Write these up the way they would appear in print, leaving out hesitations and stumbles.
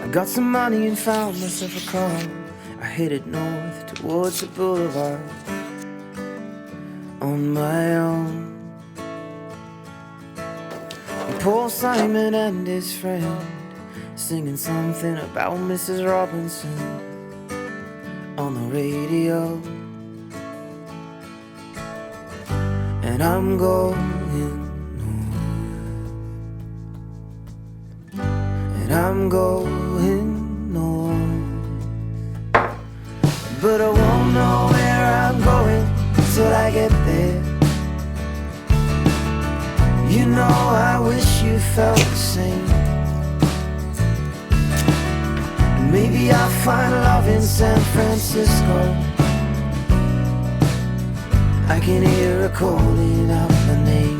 I got some money and found myself a car. I headed north towards the boulevard on my own. And Paul Simon and his friend singing something about Mrs. Robinson on the radio. And I'm going north, and I'm going north, but I won't know where I'm going till I get there. You know I wish you felt the same. Maybe I'll find love in San Francisco. I can hear her calling out my name.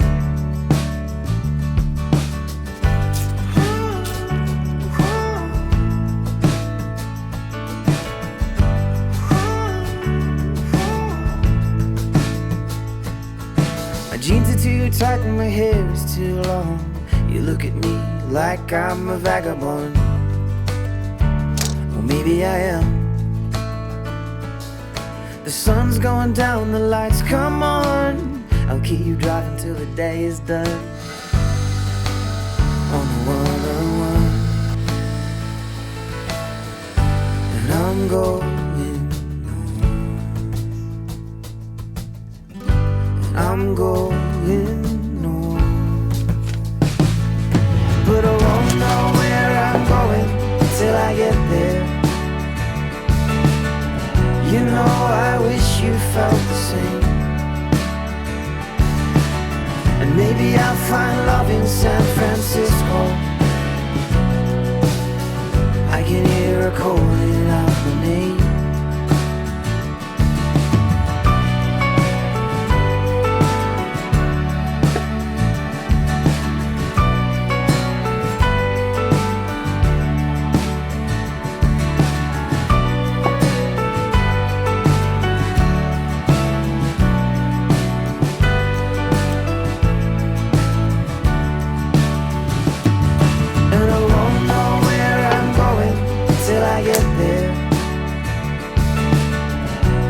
My jeans are too tight and my hair is too long. You look at me like I'm a vagabond. Well, maybe I am. The sun's going down, the lights come on. I'll keep you driving till the day is done on the 101. And I'm going north, and I'm going north, but I won't know where I'm going till I get there. You know I wish you felt the same. And maybe I'll find love in San Francisco. I can hear her calling out my name.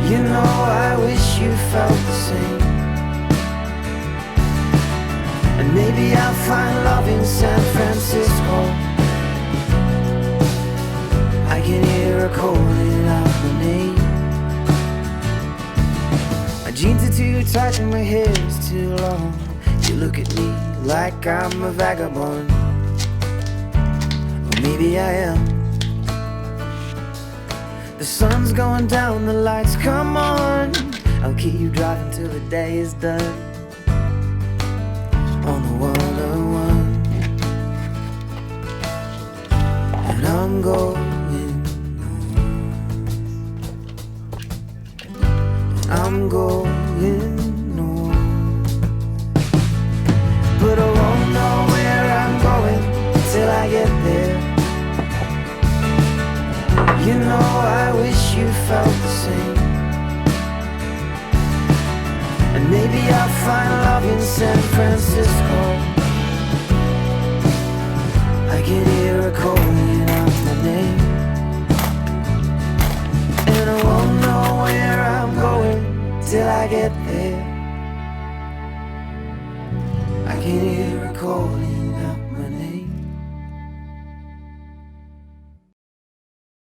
You know I wish you felt the same. And maybe I'll find love in San Francisco. I can hear her calling out my name. My jeans are too tight and my hair is too long. You look at me like I'm a vagabond. Well, maybe I am. The sun's going down, the lights come on. I'll keep you driving till the day is done on the 101. And I'm going north, and I'm going north, but I won't know where I'm going till I get there. You know I wish you felt the same. And maybe I'll find love in San Francisco. I can hear her calling out my name. And I won't know where I'm going till I get there.